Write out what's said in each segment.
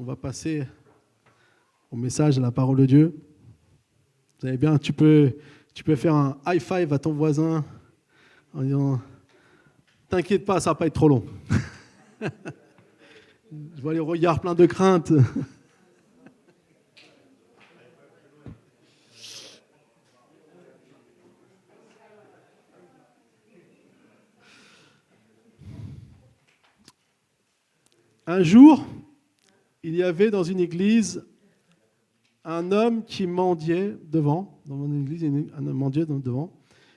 On va passer au message, à la parole de Dieu. Vous savez bien, tu peux faire un high five à ton voisin en disant « T'inquiète pas, ça va pas être trop long. » Je vois les regards pleins de crainte. Un jour, il y avait dans une église un homme qui mendiait devant. Dans mon église, il y a un homme mendiait devant.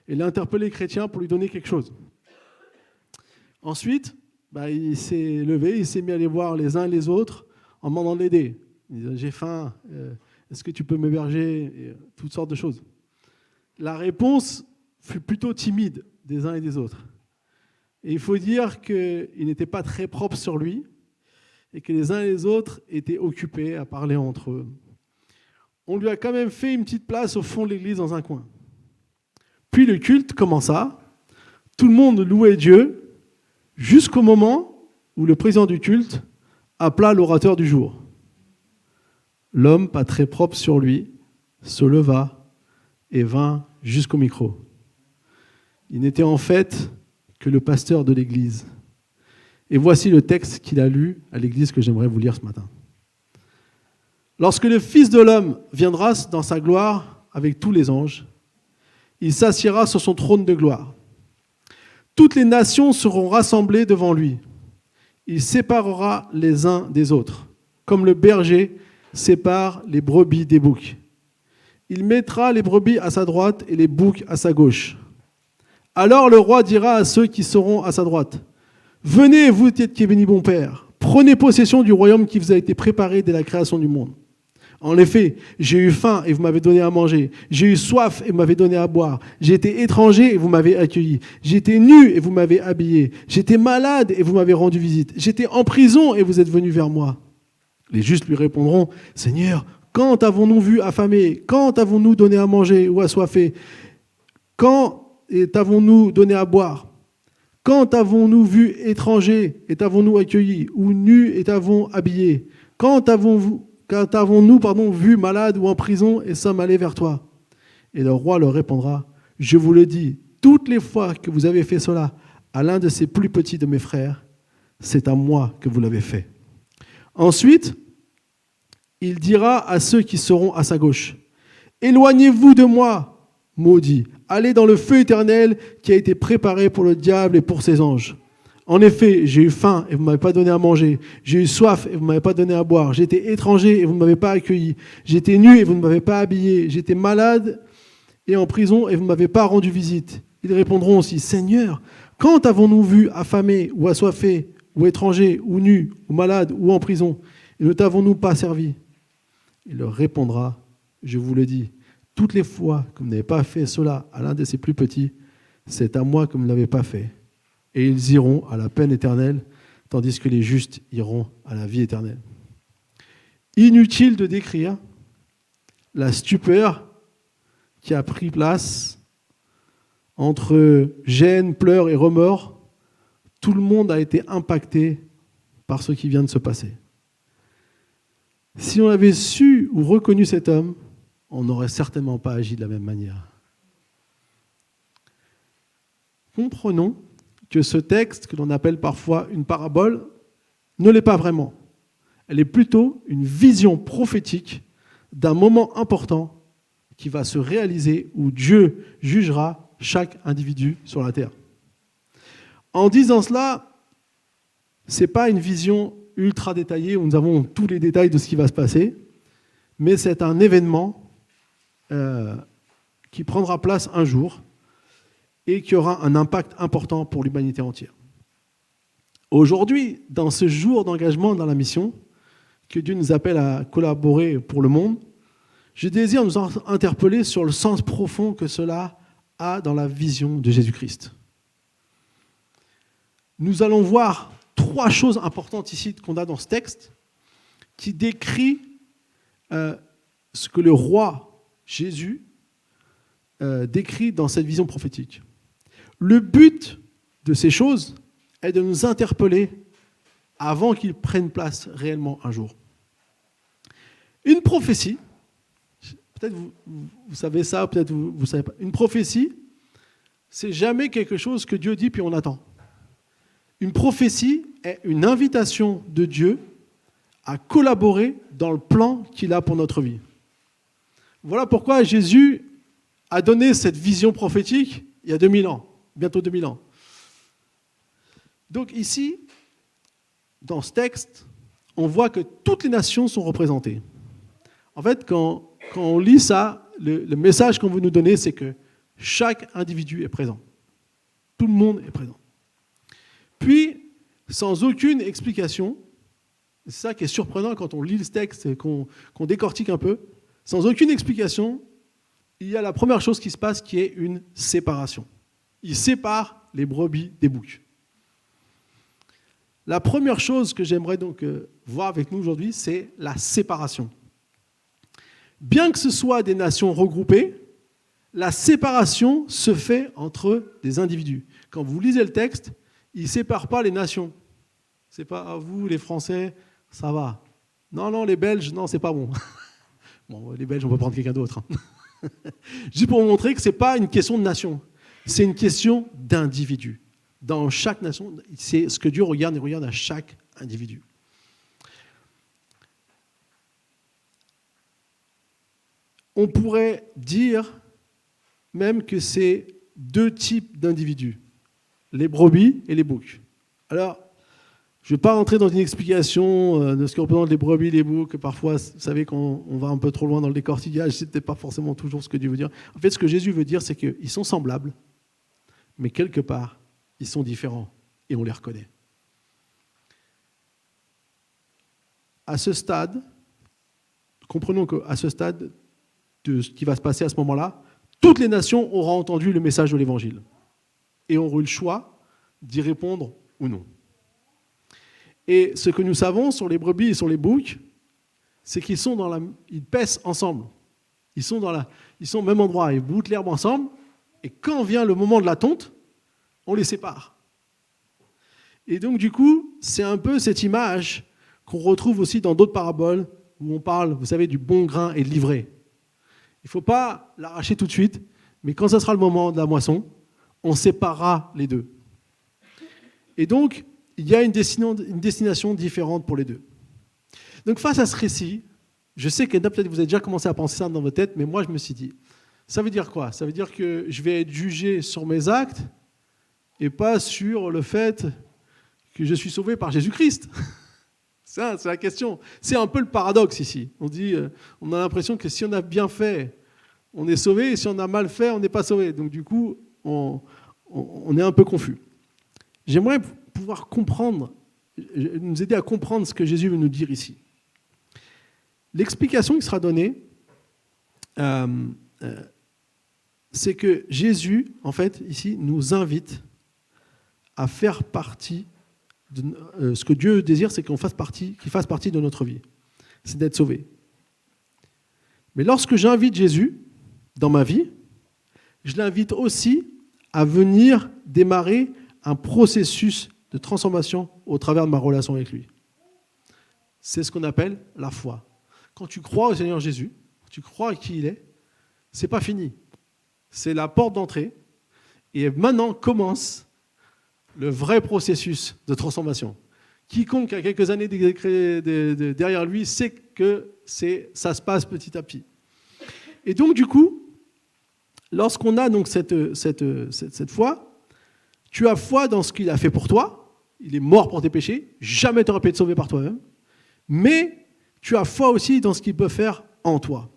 Et il a interpellé les chrétiens pour lui donner quelque chose. Ensuite, il s'est levé, il s'est mis à aller voir les uns et les autres en demandant de l'aider. Il disait « J'ai faim, est-ce que tu peux m'héberger ?» et toutes sortes de choses. La réponse fut plutôt timide des uns et des autres. Et il faut dire qu'il n'était pas très propre sur lui et que les uns et les autres étaient occupés à parler entre eux. On lui a quand même fait une petite place au fond de l'église dans un coin. Puis le culte commença, tout le monde louait Dieu, jusqu'au moment où le président du culte appela l'orateur du jour. L'homme, pas très propre sur lui, se leva et vint jusqu'au micro. Il n'était en fait que le pasteur de l'église. Et voici le texte qu'il a lu à l'église que j'aimerais vous lire ce matin. Lorsque le Fils de l'homme viendra dans sa gloire avec tous les anges, il s'assiera sur son trône de gloire. Toutes les nations seront rassemblées devant lui. Il séparera les uns des autres, comme le berger sépare les brebis des boucs. Il mettra les brebis à sa droite et les boucs à sa gauche. Alors le roi dira à ceux qui seront à sa droite, « Venez, vous qui êtes bénis, mon Père, prenez possession du royaume qui vous a été préparé dès la création du monde. En effet, j'ai eu faim et vous m'avez donné à manger. J'ai eu soif et vous m'avez donné à boire. J'ai été étranger et vous m'avez accueilli. J'étais nu et vous m'avez habillé. J'étais malade et vous m'avez rendu visite. J'étais en prison et vous êtes venus vers moi. » Les justes lui répondront, « Seigneur, quand avons-nous vu affamé? Quand avons-nous donné à manger ou assoiffé? Quand t'avons-nous donné à boire? Quand avons-nous vu étranger et t'avons-nous accueilli? Ou nu et t'avons habillé? Quand avons-nous vu malade ou en prison et sommes allés vers toi? » Et le roi leur répondra, « Je vous le dis, toutes les fois que vous avez fait cela à l'un de ces plus petits de mes frères, c'est à moi que vous l'avez fait. » Ensuite, il dira à ceux qui seront à sa gauche, « Éloignez-vous de moi, maudits, allez dans le feu éternel qui a été préparé pour le diable et pour ses anges. En effet, j'ai eu faim et vous ne m'avez pas donné à manger. J'ai eu soif et vous ne m'avez pas donné à boire. J'étais étranger et vous ne m'avez pas accueilli. J'étais nu et vous ne m'avez pas habillé. J'étais malade et en prison et vous ne m'avez pas rendu visite. » Ils répondront aussi, « Seigneur, quand avons-nous vu affamé ou assoiffé ou étranger ou nu ou malade ou en prison et ne t'avons-nous pas servi ?» Il leur répondra, « Je vous le dis, toutes les fois que vous n'avez pas fait cela à l'un de ces plus petits, c'est à moi que vous ne l'avez pas fait. » Et ils iront à la peine éternelle, tandis que les justes iront à la vie éternelle. Inutile de décrire la stupeur qui a pris place entre gêne, pleurs et remords. Tout le monde a été impacté par ce qui vient de se passer. Si on avait su ou reconnu cet homme, on n'aurait certainement pas agi de la même manière. Comprenons que ce texte, que l'on appelle parfois une parabole, ne l'est pas vraiment. Elle est plutôt une vision prophétique d'un moment important qui va se réaliser où Dieu jugera chaque individu sur la terre. En disant cela, ce n'est pas une vision ultra détaillée où nous avons tous les détails de ce qui va se passer, mais c'est un événement qui prendra place un jour et qui aura un impact important pour l'humanité entière. Aujourd'hui, dans ce jour d'engagement dans la mission, que Dieu nous appelle à collaborer pour le monde, je désire nous interpeller sur le sens profond que cela a dans la vision de Jésus-Christ. Nous allons voir 3 choses importantes ici qu'on a dans ce texte qui décrit ce que le roi Jésus décrit dans cette vision prophétique. Le but de ces choses est de nous interpeller avant qu'ils prennent place réellement un jour. Une prophétie, peut-être vous savez ça, peut-être vous ne savez pas. Une prophétie, c'est jamais quelque chose que Dieu dit puis on attend. Une prophétie est une invitation de Dieu à collaborer dans le plan qu'il a pour notre vie. Voilà pourquoi Jésus a donné cette vision prophétique il y a 2000 ans, bientôt 2000 ans. Donc ici, dans ce texte, on voit que toutes les nations sont représentées. En fait, quand on lit ça, le message qu'on veut nous donner, c'est que chaque individu est présent. Tout le monde est présent. Puis, sans aucune explication, c'est ça qui est surprenant quand on lit le texte et qu'on décortique un peu, sans aucune explication, il y a la première chose qui se passe qui est une séparation. Il sépare les brebis des boucs. La première chose que j'aimerais donc voir avec nous aujourd'hui, c'est la séparation. Bien que ce soit des nations regroupées, la séparation se fait entre des individus. Quand vous lisez le texte, il ne sépare pas les nations. C'est pas à vous, les Français, ça va. Non, les Belges, non, c'est pas bon. Bon, les Belges, on peut prendre quelqu'un d'autre. Juste pour vous montrer que ce n'est pas une question de nation, c'est une question d'individu. Dans chaque nation, c'est ce que Dieu regarde, il regarde à chaque individu. On pourrait dire même que c'est deux types d'individus, les brebis et les boucs. Alors, je ne vais pas rentrer dans une explication de ce que représentent les brebis et les boucs. Parfois, vous savez, quand on va un peu trop loin dans le décortiquage, ce n'est pas forcément toujours ce que Dieu veut dire. En fait, ce que Jésus veut dire, c'est qu'ils sont semblables, mais quelque part, ils sont différents et on les reconnaît. À ce stade, comprenons qu'à ce stade de ce qui va se passer à ce moment-là, toutes les nations auront entendu le message de l'Évangile et auront eu le choix d'y répondre ou non. Et ce que nous savons sur les brebis et sur les boucs, c'est qu'ils ils paissent ensemble. Ils sont au même endroit, ils boutent l'herbe ensemble, et quand vient le moment de la tonte, on les sépare. Et donc du coup, c'est un peu cette image qu'on retrouve aussi dans d'autres paraboles où on parle, vous savez, du bon grain et de l'ivraie. Il ne faut pas l'arracher tout de suite, mais quand ce sera le moment de la moisson, on séparera les deux. Et donc, il y a une destination différente pour les deux. Donc face à ce récit, je sais que peut-être vous avez déjà commencé à penser ça dans votre tête, mais moi je me suis dit, ça veut dire quoi? Ça veut dire que je vais être jugé sur mes actes et pas sur le fait que je suis sauvé par Jésus-Christ. Ça, c'est la question. C'est un peu le paradoxe ici. On a l'impression que si on a bien fait, on est sauvé, et si on a mal fait, on n'est pas sauvé. Donc du coup, on est un peu confus. J'aimerais pouvoir nous aider à comprendre ce que Jésus veut nous dire ici. L'explication qui sera donnée, c'est que Jésus, en fait, ici, nous invite à faire partie de ce que Dieu désire, c'est qu'il fasse partie de notre vie. C'est d'être sauvé. Mais lorsque j'invite Jésus dans ma vie, je l'invite aussi à venir démarrer un processus de transformation au travers de ma relation avec lui. C'est ce qu'on appelle la foi. Quand tu crois au Seigneur Jésus, tu crois à qui il est, c'est pas fini. C'est la porte d'entrée. Et maintenant commence le vrai processus de transformation. Quiconque a quelques années derrière lui sait que ça se passe petit à petit. Et donc, du coup, lorsqu'on a donc cette foi, tu as foi dans ce qu'il a fait pour toi. Il est mort pour tes péchés. Jamais tu n'aurais pu être sauvé par toi-même. Mais tu as foi aussi dans ce qu'il peut faire en toi.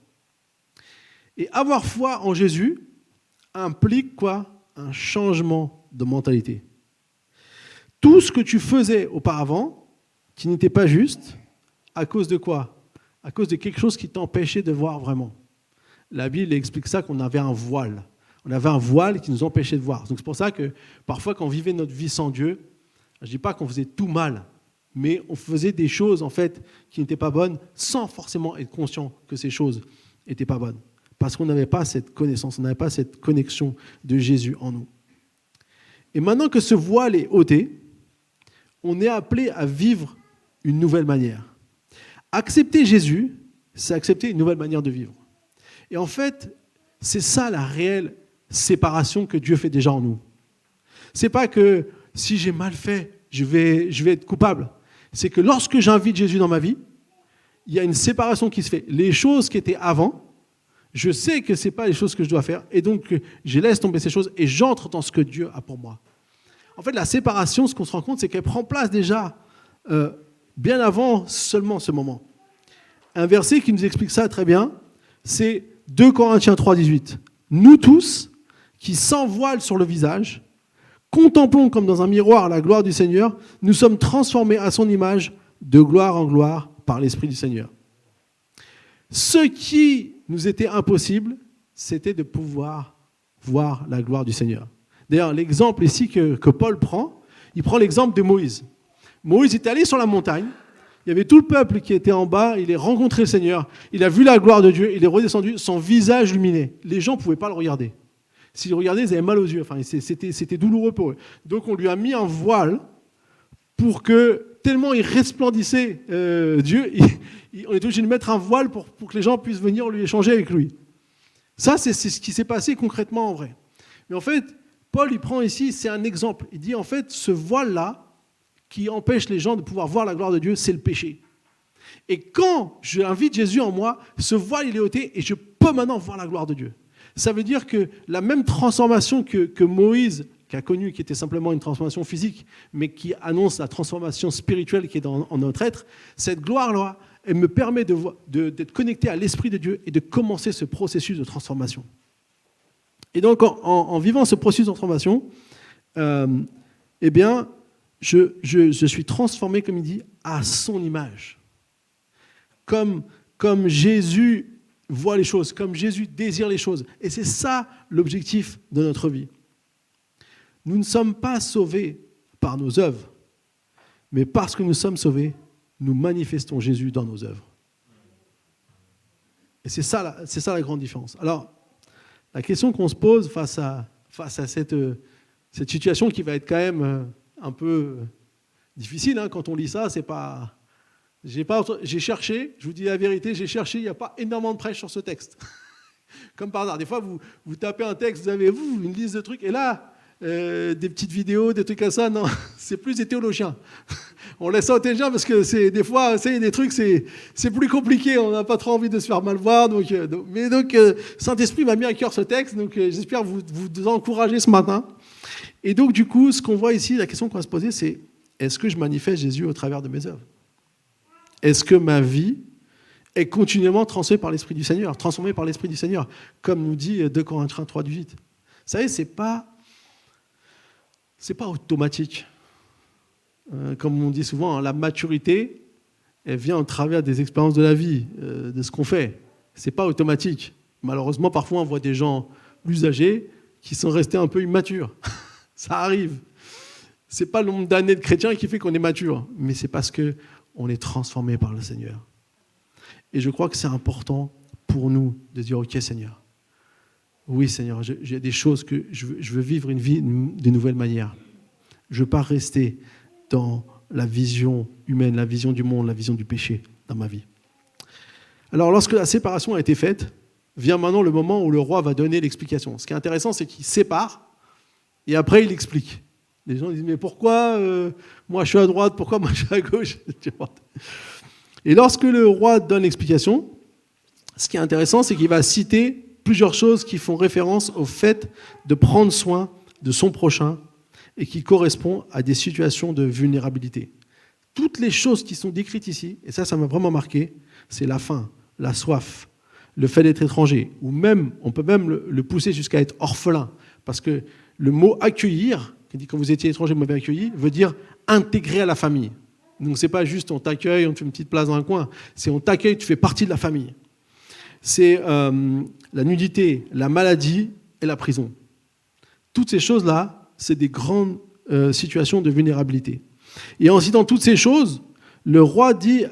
Et avoir foi en Jésus implique quoi? Un changement de mentalité. Tout ce que tu faisais auparavant, qui n'était pas juste, à cause de quoi? À cause de quelque chose qui t'empêchait de voir vraiment. La Bible explique ça qu'on avait un voile. On avait un voile qui nous empêchait de voir. Donc c'est pour ça que parfois quand on vivait notre vie sans Dieu, je ne dis pas qu'on faisait tout mal, mais on faisait des choses en fait qui n'étaient pas bonnes sans forcément être conscient que ces choses n'étaient pas bonnes. Parce qu'on n'avait pas cette connaissance, on n'avait pas cette connexion de Jésus en nous. Et maintenant que ce voile est ôté, on est appelé à vivre une nouvelle manière. Accepter Jésus, c'est accepter une nouvelle manière de vivre. Et en fait, c'est ça la réelle séparation que Dieu fait déjà en nous. C'est pas que si j'ai mal fait, je vais être coupable. C'est que lorsque j'invite Jésus dans ma vie, il y a une séparation qui se fait. Les choses qui étaient avant, je sais que ce n'est pas les choses que je dois faire, et donc je laisse tomber ces choses et j'entre dans ce que Dieu a pour moi. En fait, la séparation, ce qu'on se rend compte, c'est qu'elle prend place déjà bien avant seulement ce moment. Un verset qui nous explique ça très bien, c'est 2 Corinthiens 3,18. Nous tous, qui sans voile sur le visage, contemplons comme dans un miroir la gloire du Seigneur, nous sommes transformés à son image de gloire en gloire par l'Esprit du Seigneur. Ce qui nous était impossible, c'était de pouvoir voir la gloire du Seigneur. D'ailleurs, l'exemple ici que Paul prend, il prend l'exemple de Moïse. Moïse est allé sur la montagne, il y avait tout le peuple qui était en bas, il a rencontré le Seigneur, il a vu la gloire de Dieu, il est redescendu, son visage luminait. Les gens ne pouvaient pas le regarder. S'ils le regardaient, ils avaient mal aux yeux, enfin, c'était douloureux pour eux. Donc on lui a mis un voile pour que, tellement il resplendissait Dieu, on est obligé de mettre un voile pour que les gens puissent venir lui échanger avec lui. Ça, c'est ce qui s'est passé concrètement en vrai. Mais en fait, Paul, il prend ici, c'est un exemple. Il dit, en fait, ce voile-là, qui empêche les gens de pouvoir voir la gloire de Dieu, c'est le péché. Et quand j'invite Jésus en moi, ce voile, il est ôté et je peux maintenant voir la gloire de Dieu. Ça veut dire que la même transformation que Moïse, qui a connu, qui était simplement une transformation physique, mais qui annonce la transformation spirituelle qui est en notre être, cette gloire-là, elle me permet d'être connecté à l'Esprit de Dieu et de commencer ce processus de transformation. Et donc, en vivant ce processus de transformation, eh bien, je suis transformé, comme il dit, à son image. Comme Jésus voit les choses, comme Jésus désire les choses. Et c'est ça l'objectif de notre vie. Nous ne sommes pas sauvés par nos œuvres, mais parce que nous sommes sauvés, nous manifestons Jésus dans nos œuvres. Et c'est ça la grande différence. Alors, la question qu'on se pose face à cette situation qui va être quand même un peu difficile, hein, quand on lit ça, c'est pas... J'ai cherché, je vous dis la vérité, j'ai cherché, il n'y a pas énormément de prêches sur ce texte. Comme par hasard, des fois vous tapez un texte, vous avez une liste de trucs, et là, des petites vidéos, des trucs comme ça, non, c'est plus des théologiens. On laisse ça aux théologiens parce que des fois, des trucs, c'est plus compliqué, on n'a pas trop envie de se faire mal voir. Donc Saint-Esprit m'a mis à cœur ce texte, donc j'espère vous encourager ce matin. Et donc du coup, ce qu'on voit ici, la question qu'on va se poser, c'est est-ce que je manifeste Jésus au travers de mes œuvres ? Est-ce que ma vie est continuellement transformée par l'Esprit du Seigneur, comme nous dit 2 Corinthiens 3,18. Vous savez, c'est pas automatique. Comme on dit souvent, la maturité, elle vient au travers des expériences de la vie, de ce qu'on fait. C'est pas automatique. Malheureusement, parfois, on voit des gens plus âgés qui sont restés un peu immatures. Ça arrive. C'est pas le nombre d'années de chrétiens qui fait qu'on est mature, mais c'est parce que on est transformé par le Seigneur. Et je crois que c'est important pour nous de dire, ok Seigneur, oui Seigneur, j'ai des choses que je veux vivre une vie d'une nouvelle manière. Je ne veux pas rester dans la vision humaine, la vision du monde, la vision du péché dans ma vie. Alors lorsque la séparation a été faite, vient maintenant le moment où le roi va donner l'explication. Ce qui est intéressant, c'est qu'il sépare et après il explique. Les gens disent, mais pourquoi moi je suis à droite, pourquoi moi je suis à gauche ? Et lorsque le roi donne l'explication, ce qui est intéressant, c'est qu'il va citer plusieurs choses qui font référence au fait de prendre soin de son prochain et qui correspondent à des situations de vulnérabilité. Toutes les choses qui sont décrites ici, et ça m'a vraiment marqué, c'est la faim, la soif, le fait d'être étranger, ou même, on peut même le pousser jusqu'à être orphelin, parce que le mot accueillir, qui dit quand vous étiez étranger, vous m'avez accueilli, veut dire intégrer à la famille. Donc c'est pas juste on t'accueille, on te fait une petite place dans un coin, c'est on t'accueille, tu fais partie de la famille. C'est la nudité, la maladie et la prison. Toutes ces choses-là, c'est des grandes situations de vulnérabilité. Et en citant toutes ces choses, le roi dit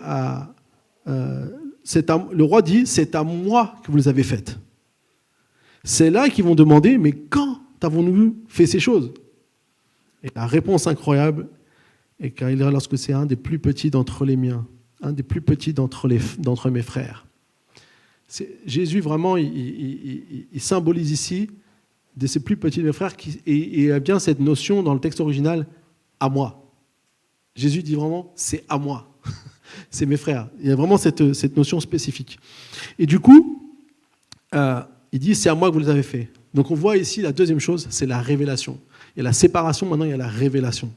c'est à moi que vous les avez faites. C'est là qu'ils vont demander, mais quand avons-nous fait ces choses ? Et la réponse incroyable est lorsque c'est un des plus petits d'entre les miens, un des plus petits d'entre mes frères. Jésus, vraiment, il symbolise ici de ses plus petits frères et il y a bien cette notion dans le texte original, à moi. Jésus dit vraiment, c'est à moi. C'est mes frères. Il y a vraiment cette notion spécifique. Et du coup, il dit, c'est à moi que vous les avez fait. Donc on voit ici la deuxième chose, c'est la révélation. Il y a la séparation, maintenant il y a la révélation.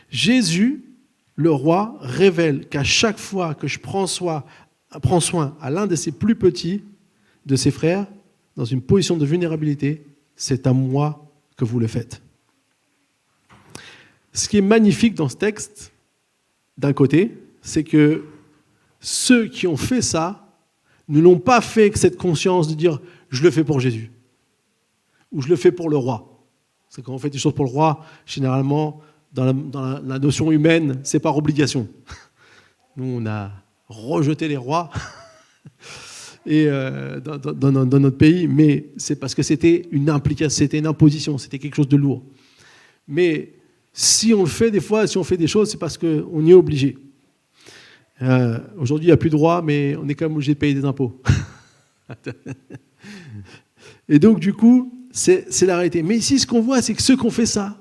Jésus, le roi, révèle qu'à chaque fois que je prends soin à l'un de ses plus petits, de ses frères, dans une position de vulnérabilité, c'est à moi que vous le faites. Ce qui est magnifique dans ce texte, d'un côté, c'est que ceux qui ont fait ça ne l'ont pas fait avec cette conscience de dire « je le fais pour Jésus » ou « je le fais pour le roi ». Parce que quand on fait des choses pour le roi, généralement, dans la notion humaine, c'est par obligation. Nous, on a rejeté les rois et, dans notre pays, mais c'est parce que c'était une implication, c'était une imposition, c'était quelque chose de lourd. Mais si on le fait des fois, si on fait des choses, c'est parce qu'on y est obligé. Aujourd'hui, il n'y a plus de droit, mais on est quand même obligé de payer des impôts. Et donc, du coup, c'est la réalité. Mais ici, ce qu'on voit, c'est que ceux qui ont fait ça,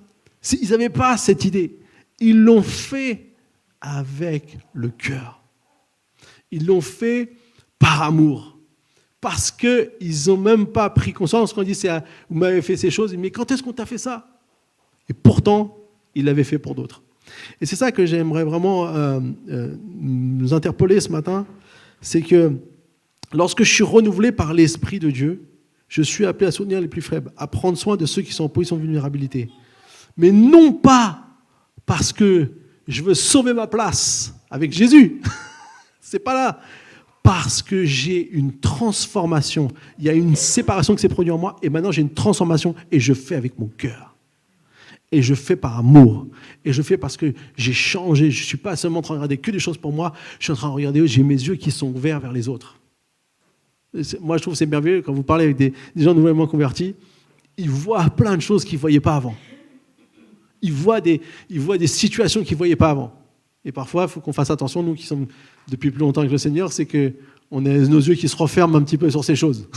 ils n'avaient pas cette idée. Ils l'ont fait avec le cœur. Ils l'ont fait par amour. Parce qu'ils n'ont même pas pris conscience quand on dit « vous m'avez fait ces choses », mais quand est-ce qu'on t'a fait ça? Et pourtant, ils l'avaient fait pour d'autres. Et c'est ça que j'aimerais vraiment nous interpeller ce matin, c'est que lorsque je suis renouvelé par l'Esprit de Dieu, je suis appelé à soutenir les plus faibles, à prendre soin de ceux qui sont en position de vulnérabilité. Mais non pas parce que je veux sauver ma place avec Jésus. C'est pas là. Parce que j'ai une transformation. Il y a une séparation qui s'est produite en moi et maintenant j'ai une transformation et je fais avec mon cœur. Et je fais par amour. Et je fais parce que j'ai changé. Je ne suis pas seulement en train de regarder que des choses pour moi. Je suis en train de regarder, j'ai mes yeux qui sont ouverts vers les autres. Moi, je trouve que c'est merveilleux quand vous parlez avec des gens nouvellement convertis. Ils voient plein de choses qu'ils ne voyaient pas avant. Ils voient des situations qu'ils ne voyaient pas avant. Et parfois, il faut qu'on fasse attention, nous qui sommes depuis plus longtemps avec le Seigneur, c'est qu'on a nos yeux qui se referment un petit peu sur ces choses.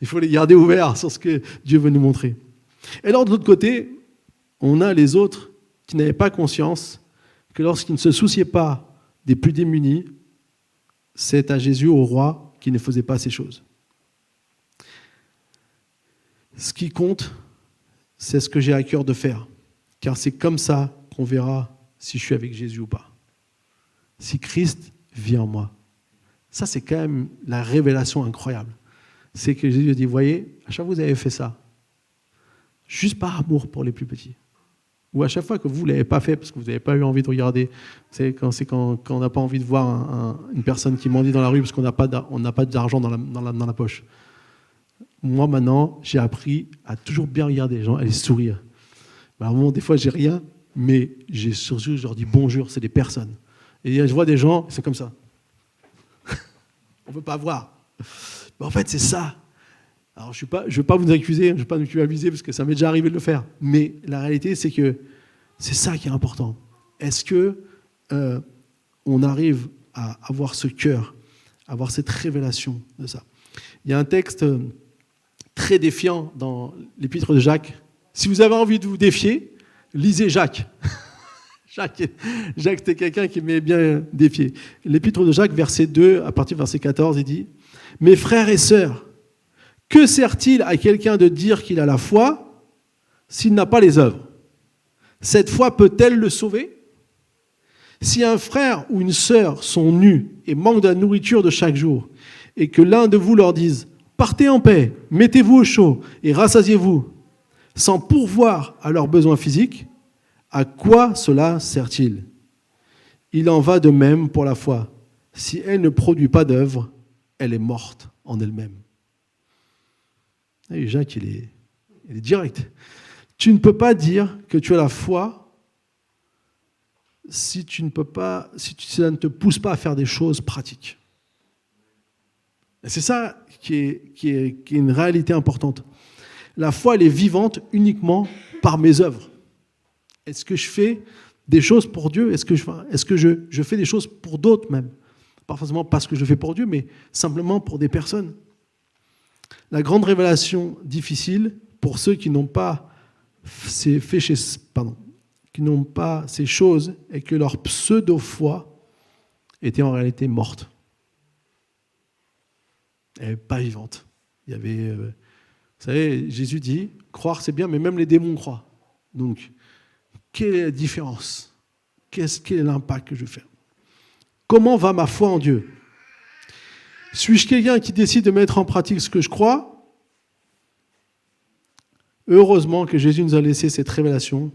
Il faut les garder ouverts sur ce que Dieu veut nous montrer. Et alors, de l'autre côté, on a les autres qui n'avaient pas conscience que lorsqu'ils ne se souciaient pas des plus démunis, c'est à Jésus, au roi, qui ne faisait pas ces choses. Ce qui compte, c'est ce que j'ai à cœur de faire. Car c'est comme ça qu'on verra si je suis avec Jésus ou pas. Si Christ vit en moi. Ça, c'est quand même la révélation incroyable. C'est que Jésus dit, voyez, à chaque fois que vous avez fait ça, juste par amour pour les plus petits. Ou à chaque fois que vous ne l'avez pas fait parce que vous n'avez pas eu envie de regarder, c'est quand on n'a pas envie de voir une personne qui mendie dans la rue parce qu'on n'a pas d'argent dans la poche. Moi, maintenant, j'ai appris à toujours bien regarder les gens, à les sourire. Alors, des fois, j'ai rien, mais j'ai surtout, je leur dis bonjour, c'est des personnes. Et je vois des gens, c'est comme ça. On ne peut pas voir. Mais en fait, c'est ça. Alors, je ne veux pas vous accuser, je ne veux pas nous culpabiliser parce que ça m'est déjà arrivé de le faire. Mais la réalité, c'est que c'est ça qui est important. Est-ce qu'on arrive à avoir ce cœur, à avoir cette révélation de ça? Il y a un texte très défiant dans l'épître de Jacques. Si vous avez envie de vous défier, lisez Jacques. Jacques, c'était quelqu'un qui m'aimait bien défier. L'épître de Jacques, verset 2, à partir du verset 14, il dit « Mes frères et sœurs, que sert-il à quelqu'un de dire qu'il a la foi s'il n'a pas les œuvres? Cette foi peut-elle le sauver? Si un frère ou une sœur sont nus et manquent de la nourriture de chaque jour, et que l'un de vous leur dise « Partez en paix, mettez-vous au chaud et rassasiez-vous », sans pourvoir à leurs besoins physiques, à quoi cela sert-il? Il en va de même pour la foi. Si elle ne produit pas d'œuvre, elle est morte en elle-même. Et Jacques, il est direct. Tu ne peux pas dire que tu as la foi si ça ne te pousse pas à faire des choses pratiques. Et c'est ça qui est une réalité importante. La foi, elle est vivante uniquement par mes œuvres. Est-ce que je fais des choses pour Dieu? Est-ce que je fais des choses pour d'autres même? Pas forcément parce que je fais pour Dieu, mais simplement pour des personnes. La grande révélation difficile pour ceux qui n'ont pas qui n'ont pas ces choses est que leur pseudo-foi était en réalité morte. Elle n'est pas vivante. Il y avait, vous savez, Jésus dit, croire c'est bien, mais même les démons croient. Donc, quelle est la différence ? Quel est l'impact que je fais ? Comment va ma foi en Dieu ? Suis-je quelqu'un qui décide de mettre en pratique ce que je crois ? Heureusement que Jésus nous a laissé cette révélation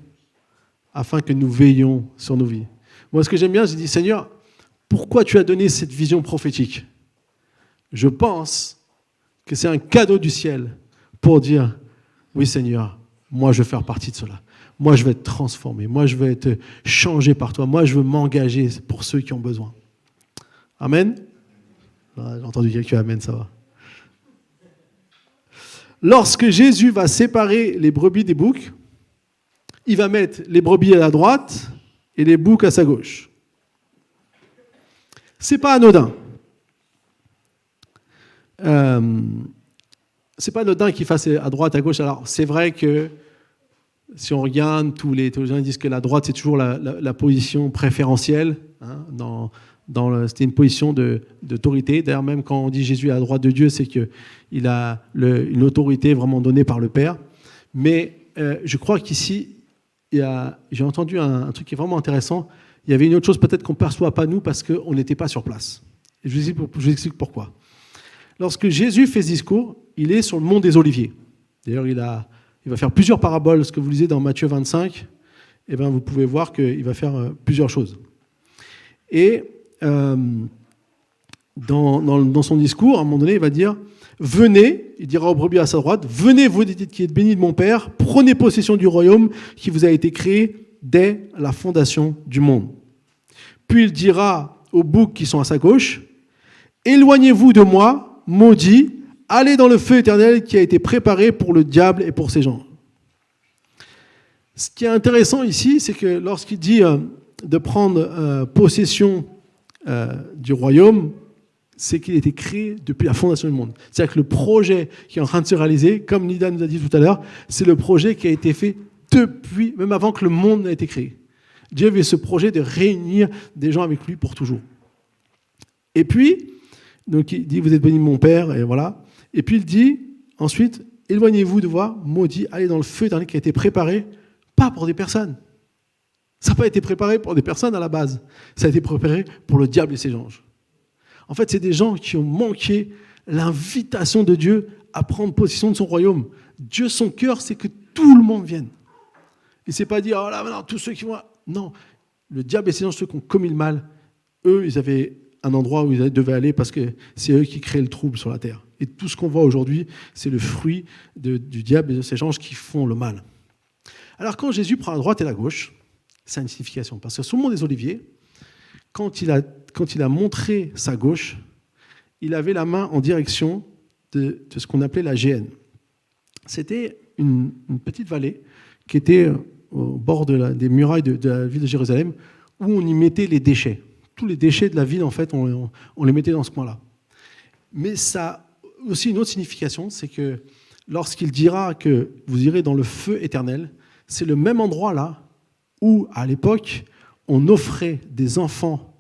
afin que nous veillions sur nos vies. Moi, ce que j'aime bien, j'ai dit, Seigneur, pourquoi tu as donné cette vision prophétique ? Je pense que c'est un cadeau du ciel pour dire, oui Seigneur, moi je veux faire partie de cela. Moi je veux être transformé. Moi je veux être changé par toi. Moi je veux m'engager pour ceux qui ont besoin. Amen. J'ai entendu quelqu'un amen, ça va. Lorsque Jésus va séparer les brebis des boucs, il va mettre les brebis à la droite et les boucs à sa gauche. C'est pas anodin. C'est pas anodin qu'il fasse à droite, à gauche. Alors c'est vrai que si on regarde, tous les théologiens disent que la droite c'est toujours la position préférentielle. Hein, c'était une position d'autorité. D'ailleurs, même quand on dit Jésus est à la droite de Dieu, c'est qu'il a une autorité vraiment donnée par le Père. Mais je crois qu'ici, j'ai entendu un truc qui est vraiment intéressant. Il y avait une autre chose peut-être qu'on ne perçoit pas nous parce qu'on n'était pas sur place. Et je vous explique pourquoi. Lorsque Jésus fait ce discours, il est sur le mont des Oliviers. D'ailleurs, il va faire plusieurs paraboles. Ce que vous lisez dans Matthieu 25, eh bien, vous pouvez voir qu'il va faire plusieurs choses. Et dans son discours, à un moment donné, il va dire « Venez », il dira aux brebis à sa droite, « Venez, vous qui êtes bénis de mon Père, prenez possession du royaume qui vous a été créé dès la fondation du monde. » Puis il dira aux boucs qui sont à sa gauche « Éloignez-vous de moi, maudit, allez dans le feu éternel qui a été préparé pour le diable et pour ses gens. » Ce qui est intéressant ici, c'est que lorsqu'il dit de prendre possession du royaume, c'est qu'il a été créé depuis la fondation du monde. C'est-à-dire que le projet qui est en train de se réaliser, comme Nida nous a dit tout à l'heure, c'est le projet qui a été fait depuis, même avant que le monde n'ait été créé. Dieu avait ce projet de réunir des gens avec lui pour toujours. Et puis, donc il dit, vous êtes bénis de mon Père, et voilà. Et puis il dit, ensuite, éloignez-vous de moi, maudit, allez dans le feu éternel qui a été préparé, pas pour des personnes. Ça n'a pas été préparé pour des personnes à la base. Ça a été préparé pour le diable et ses anges. En fait, c'est des gens qui ont manqué l'invitation de Dieu à prendre possession de son royaume. Dieu, son cœur, c'est que tout le monde vienne. Il ne s'est pas dit, oh là, maintenant, tous ceux qui vont... Non, le diable et ses anges, ceux qui ont commis le mal, eux, ils avaient un endroit où ils devaient aller parce que c'est eux qui créent le trouble sur la terre. Et tout ce qu'on voit aujourd'hui, c'est le fruit du diable et de ses anges qui font le mal. Alors quand Jésus prend la droite et la gauche, ça a une signification. Parce que sur le mont des Oliviers, quand il a montré sa gauche, il avait la main en direction de ce qu'on appelait la Géhenne. C'était une petite vallée qui était au bord des murailles de la ville de Jérusalem, où on y mettait les déchets. Tous les déchets de la ville, en fait, on les mettait dans ce coin-là. Mais ça a aussi une autre signification, c'est que lorsqu'il dira que vous irez dans le feu éternel, c'est le même endroit là où, à l'époque, on offrait des enfants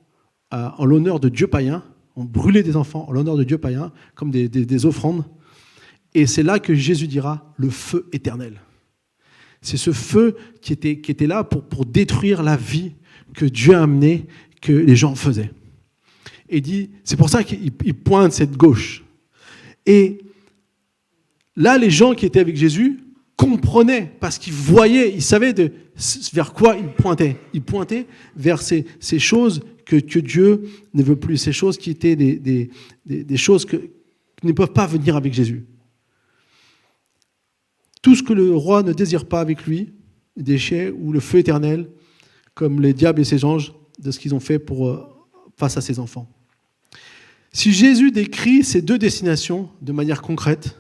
en l'honneur de dieux païens, on brûlait des enfants en l'honneur de dieux païens, comme des offrandes, et c'est là que Jésus dira le feu éternel. C'est ce feu qui était là pour détruire la vie que Dieu a amenée, que les gens faisaient. Et dit, c'est pour ça qu'il pointe cette gauche. Et là, les gens qui étaient avec Jésus comprenaient, parce qu'ils voyaient, ils savaient vers quoi ils pointaient. Ils pointaient vers ces choses que Dieu ne veut plus, ces choses qui étaient des choses qui ne peuvent pas venir avec Jésus. Tout ce que le roi ne désire pas avec lui, les déchets ou le feu éternel, comme les diables et ses anges, de ce qu'ils ont fait face à ses enfants. Si Jésus décrit ces deux destinations de manière concrète,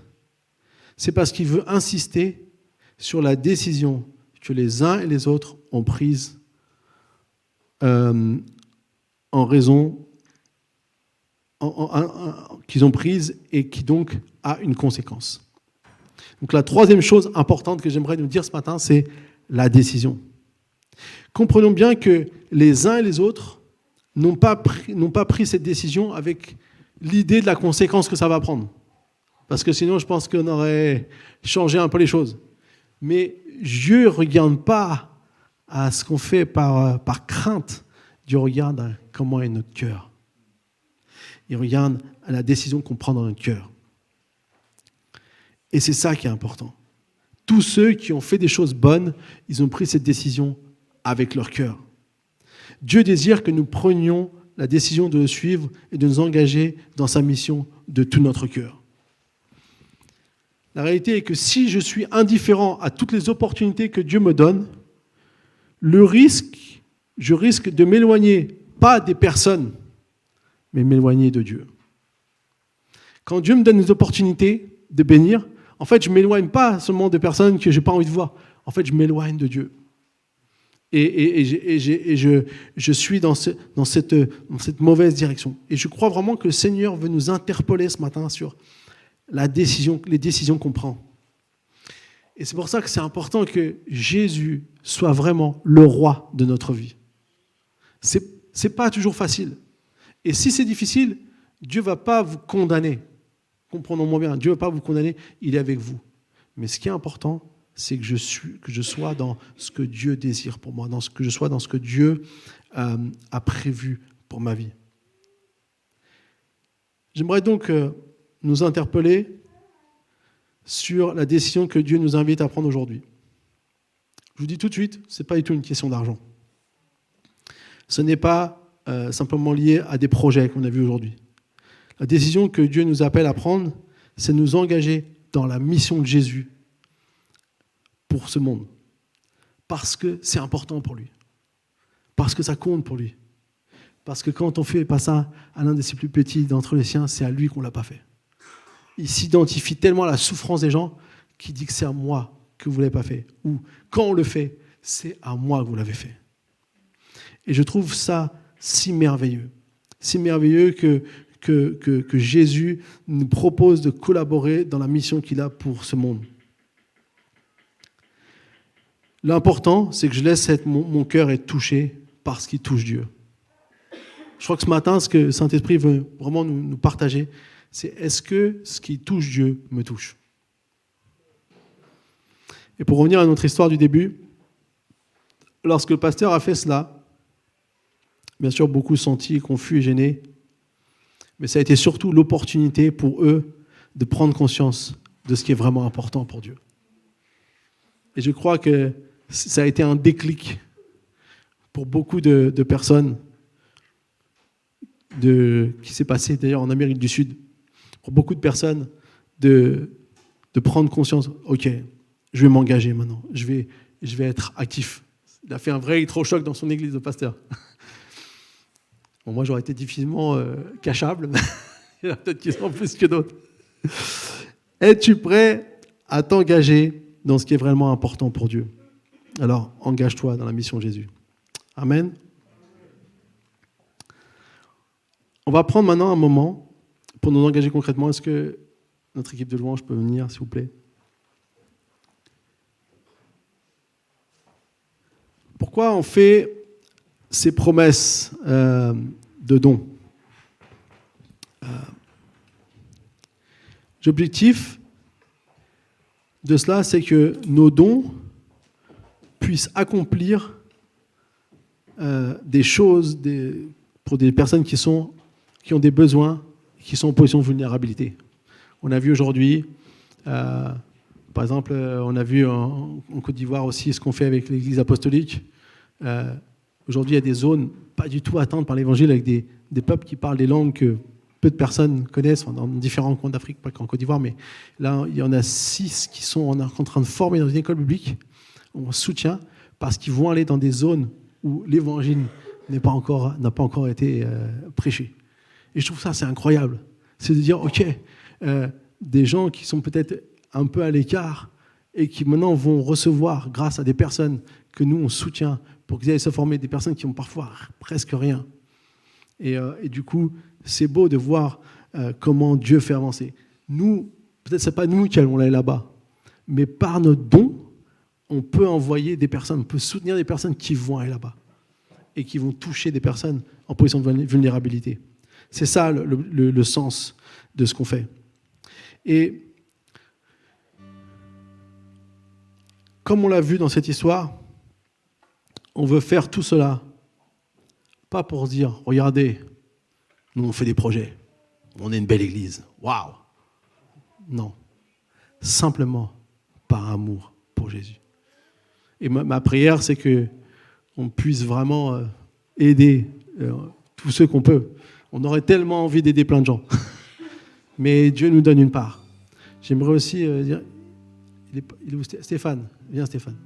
c'est parce qu'il veut insister sur la décision que les uns et les autres ont prise en raison qu'ils ont prise et qui donc a une conséquence. Donc la troisième chose importante que j'aimerais nous dire ce matin, c'est la décision. Comprenons bien que les uns et les autres n'ont pas pris cette décision avec l'idée de la conséquence que ça va prendre. Parce que sinon, je pense qu'on aurait changé un peu les choses. Mais Dieu ne regarde pas à ce qu'on fait par crainte. Dieu regarde à comment est notre cœur. Il regarde à la décision qu'on prend dans notre cœur. Et c'est ça qui est important. Tous ceux qui ont fait des choses bonnes, ils ont pris cette décision avec leur cœur. Dieu désire que nous prenions la décision de le suivre et de nous engager dans sa mission de tout notre cœur. La réalité est que si je suis indifférent à toutes les opportunités que Dieu me donne, je risque de m'éloigner, pas des personnes, mais m'éloigner de Dieu. Quand Dieu me donne des opportunités de bénir, en fait, je ne m'éloigne pas seulement des personnes que je n'ai pas envie de voir. En fait, je m'éloigne de Dieu. Et je suis dans cette mauvaise direction. Et je crois vraiment que le Seigneur veut nous interpeller ce matin sur les décisions qu'on prend. Et c'est pour ça que c'est important que Jésus soit vraiment le roi de notre vie. C'est pas toujours facile. Et si c'est difficile, Dieu ne va pas vous condamner. Comprenons-moi bien, Dieu ne va pas vous condamner, il est avec vous. Mais ce qui est important, c'est que je sois dans ce que Dieu désire pour moi, que je sois dans ce que Dieu a prévu pour ma vie. J'aimerais donc nous interpeller sur la décision que Dieu nous invite à prendre aujourd'hui. Je vous dis tout de suite, ce n'est pas du tout une question d'argent. Ce n'est pas simplement lié à des projets qu'on a vus aujourd'hui. La décision que Dieu nous appelle à prendre, c'est nous engager dans la mission de Jésus pour ce monde. Parce que c'est important pour lui. Parce que ça compte pour lui. Parce que quand on fait pas ça à l'un de ses plus petits d'entre les siens, c'est à lui qu'on ne l'a pas fait. Il s'identifie tellement à la souffrance des gens qu'il dit que c'est à moi que vous ne l'avez pas fait. Ou quand on le fait, c'est à moi que vous l'avez fait. Et je trouve ça si merveilleux. Si merveilleux que Jésus nous propose de collaborer dans la mission qu'il a pour ce monde. L'important, c'est que je laisse mon cœur être touché par ce qui touche Dieu. Je crois que ce matin, ce que le Saint-Esprit veut vraiment nous partager, c'est est-ce que ce qui touche Dieu me touche ? Et pour revenir à notre histoire du début, lorsque le pasteur a fait cela, bien sûr, beaucoup se sentis confus et gênés, mais ça a été surtout l'opportunité pour eux de prendre conscience de ce qui est vraiment important pour Dieu. Et je crois que ça a été un déclic pour beaucoup de personnes qui s'est passé d'ailleurs en Amérique du Sud. Pour beaucoup de personnes de prendre conscience, ok, je vais m'engager maintenant, je vais être actif. Il a fait un vrai électrochoc dans son église, le pasteur. Bon, moi, j'aurais été difficilement cachable. Il y en a peut-être qui sont plus que d'autres. Es-tu prêt à t'engager dans ce qui est vraiment important pour Dieu ? Alors, engage-toi dans la mission de Jésus. Amen. On va prendre maintenant un moment pour nous engager concrètement. Est-ce que notre équipe de louange peut venir, s'il vous plaît ? Pourquoi on fait ces promesses de dons ? L'objectif de cela, c'est que nos dons puissent accomplir des choses pour des personnes qui ont des besoins, qui sont en position de vulnérabilité. On a vu aujourd'hui, par exemple, on a vu en Côte d'Ivoire aussi ce qu'on fait avec l'Église apostolique. Aujourd'hui, il y a des zones pas du tout atteintes par l'Évangile avec des peuples qui parlent des langues que peu de personnes connaissent dans différents coins d'Afrique, pas qu'en Côte d'Ivoire, mais là, il y en a 6 qui sont en train de former dans une école biblique. On soutient parce qu'ils vont aller dans des zones où l'Évangile n'a pas encore été prêché. Et je trouve ça, c'est incroyable. C'est de dire, ok, des gens qui sont peut-être un peu à l'écart et qui maintenant vont recevoir, grâce à des personnes que nous, on soutient, pour qu'ils aillent se former, des personnes qui ont parfois presque rien. Et du coup, c'est beau de voir comment Dieu fait avancer. Nous, peut-être ce n'est pas nous qui allons aller là-bas, mais par notre don, on peut envoyer des personnes, on peut soutenir des personnes qui vont aller là-bas et qui vont toucher des personnes en position de vulnérabilité. C'est ça le sens de ce qu'on fait. Et comme on l'a vu dans cette histoire, on veut faire tout cela, pas pour se dire, regardez, nous on fait des projets, on est une belle église, waouh. Non, simplement par amour pour Jésus. Et ma prière, c'est qu'on puisse vraiment aider tous ceux qu'on peut. On aurait tellement envie d'aider plein de gens. Mais Dieu nous donne une part. J'aimerais aussi dire, il est où Stéphane? Viens Stéphane.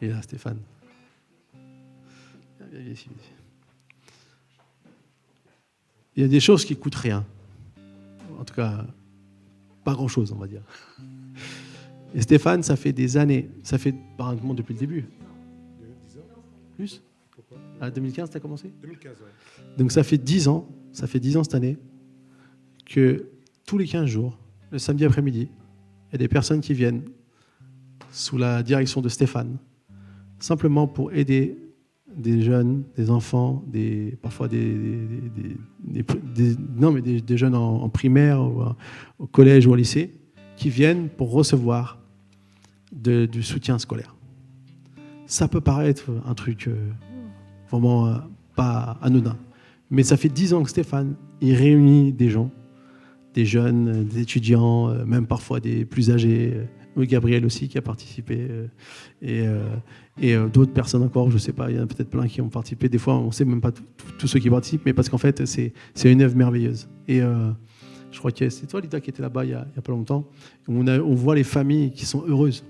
Il est là Stéphane. Viens ici. Il y a des choses qui ne coûtent rien. En tout cas, pas grand-chose, on va dire. Et Stéphane, ça fait des années, ça fait pratiquement depuis le début. 10 ans. Plus? À 2015, tu as commencé? 2015, oui. Donc ça fait 10 ans cette année, que tous les 15 jours, le samedi après-midi, il y a des personnes qui viennent sous la direction de Stéphane, simplement pour aider des jeunes, des enfants, parfois des jeunes en primaire, au collège ou au lycée, qui viennent pour recevoir du soutien scolaire. Ça peut paraître un truc vraiment pas anodin, mais ça fait 10 ans que Stéphane, il réunit des gens, des jeunes, des étudiants, même parfois des plus âgés, Gabriel aussi qui a participé, et d'autres personnes encore, je ne sais pas, il y en a peut-être plein qui ont participé. Des fois, on ne sait même pas tous ceux qui participent, mais parce qu'en fait, c'est une œuvre merveilleuse. Et je crois que c'est toi, Lida, qui était là-bas il n'y a pas longtemps. On voit les familles qui sont heureuses.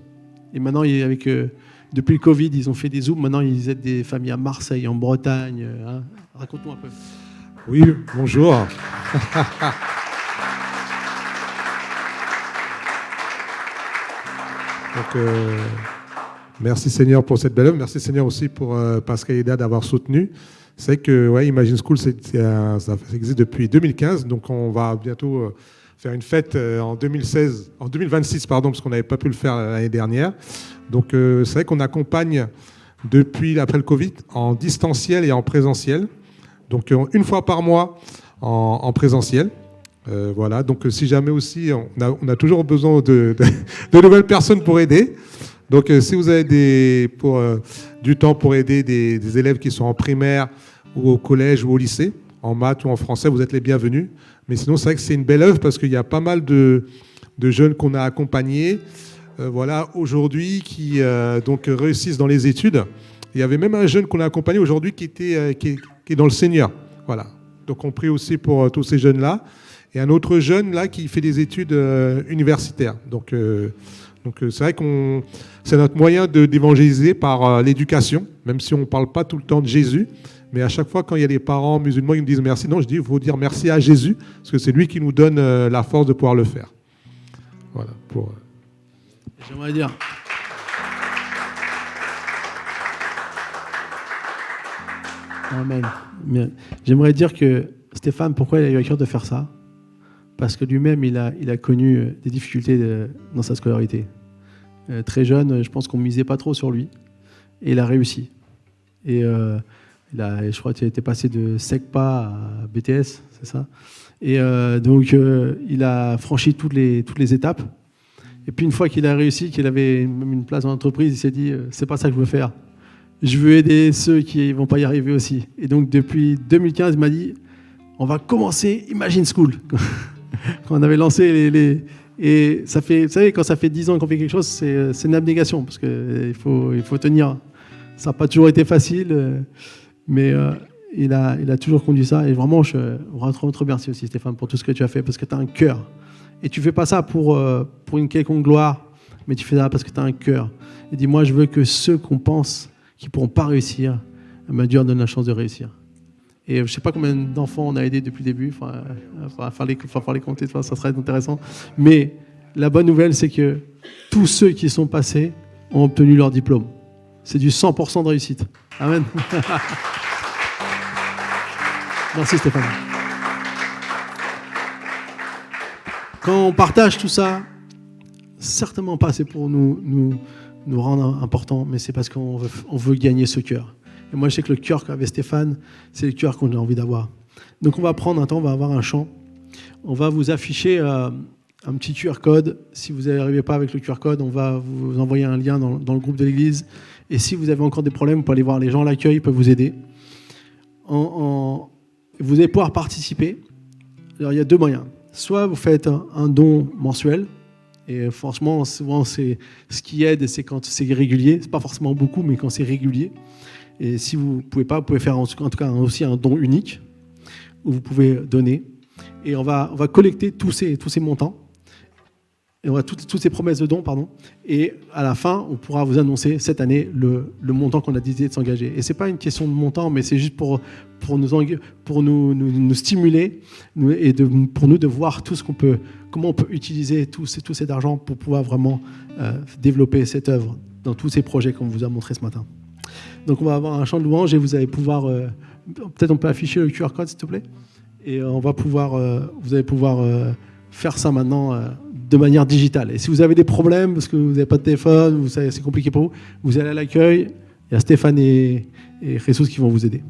Et maintenant, depuis le Covid, ils ont fait des Zooms. Maintenant, ils aident des familles à Marseille, en Bretagne. Hein. Raconte-nous un peu. Oui, bonjour. Donc, merci Seigneur pour cette belle œuvre. Merci Seigneur aussi pour Pascal et Ida d'avoir soutenu. C'est vrai que Imagine School, ça existe depuis 2015. Donc, on va bientôt faire une fête en 2026, parce qu'on n'avait pas pu le faire l'année dernière. Donc, c'est vrai qu'on accompagne depuis après le Covid en distanciel et en présentiel. Donc, une fois par mois en présentiel. Voilà, donc si jamais aussi, on a toujours besoin de nouvelles personnes pour aider. Donc si vous avez du temps pour aider des élèves qui sont en primaire ou au collège ou au lycée, en maths ou en français, vous êtes les bienvenus. Mais sinon, c'est vrai que c'est une belle œuvre parce qu'il y a pas mal de jeunes qu'on a accompagnés aujourd'hui qui donc réussissent dans les études. Il y avait même un jeune qu'on a accompagné aujourd'hui qui est dans le Seigneur. Voilà. Donc on prie aussi pour tous ces jeunes-là. Et un autre jeune là qui fait des études universitaires. Donc c'est vrai que c'est notre moyen d'évangéliser par l'éducation, même si on ne parle pas tout le temps de Jésus. Mais à chaque fois, quand il y a des parents musulmans qui nous disent merci, non, je dis il faut dire merci à Jésus, parce que c'est lui qui nous donne la force de pouvoir le faire. Voilà. J'aimerais dire. Amen. Mais j'aimerais dire que Stéphane, pourquoi il a eu à cœur de faire ça? Parce que lui-même, il a connu des difficultés dans sa scolarité. Très jeune, je pense qu'on ne misait pas trop sur lui. Et il a réussi. Et je crois qu'il était passé de SECPA à BTS, c'est ça. Et donc, il a franchi toutes les étapes. Et puis, une fois qu'il a réussi, qu'il avait même une place dans l'entreprise, il s'est dit, c'est pas ça que je veux faire. Je veux aider ceux qui ne vont pas y arriver aussi. Et donc, depuis 2015, il m'a dit, on va commencer Imagine School. Quand on avait lancé et ça fait, vous savez, quand ça fait 10 ans qu'on fait quelque chose, c'est une abnégation parce qu'il faut tenir. Ça n'a pas toujours été facile, mais il a toujours conduit ça. Et vraiment, je te remercie aussi, Stéphane, pour tout ce que tu as fait, parce que tu as un cœur. Et tu ne fais pas ça pour une quelconque gloire, mais tu fais ça parce que tu as un cœur. Et dis-moi, je veux que ceux qu'on pense qui ne pourront pas réussir, Dieu leur donne la chance de réussir. Et je ne sais pas combien d'enfants on a aidé depuis le début. Il va falloir les compter, ça serait intéressant. Mais la bonne nouvelle, c'est que tous ceux qui sont passés ont obtenu leur diplôme. c'est du 100% de réussite. Amen. Merci Stéphane. Quand on partage tout ça, certainement pas c'est pour nous rendre importants, mais c'est parce qu'on veut gagner ce cœur. Et moi, je sais que le cœur qu'avait Stéphane, c'est le cœur qu'on a envie d'avoir. Donc, on va prendre un temps, on va avoir un chant. On va vous afficher un petit QR code. Si vous n'arrivez pas avec le QR code, on va vous envoyer un lien dans le groupe de l'église. Et si vous avez encore des problèmes, vous pouvez aller voir les gens à l'accueil, ils peuvent vous aider. Vous allez pouvoir participer. Alors, il y a 2 moyens. Soit vous faites un don mensuel. Et franchement, souvent, c'est ce qui aide, c'est quand c'est régulier. C'est pas forcément beaucoup, mais quand c'est régulier. Et si vous ne pouvez pas, vous pouvez faire en tout cas aussi un don unique où vous pouvez donner. Et on va collecter tous ces montants. Et on va toutes ces promesses de dons, pardon. Et à la fin, on pourra vous annoncer cette année le montant qu'on a décidé de s'engager. Et c'est pas une question de montant, mais c'est juste pour nous stimuler et pour nous de voir comment on peut utiliser tout cet argent pour pouvoir vraiment développer cette œuvre dans tous ces projets qu'on vous a montrés ce matin. Donc on va avoir un chant de louange et vous allez pouvoir, peut-être on peut afficher le QR code s'il te plaît, et vous allez pouvoir faire ça maintenant de manière digitale. Et si vous avez des problèmes parce que vous n'avez pas de téléphone, c'est compliqué pour vous, vous allez à l'accueil, il y a Stéphane et Jesus qui vont vous aider.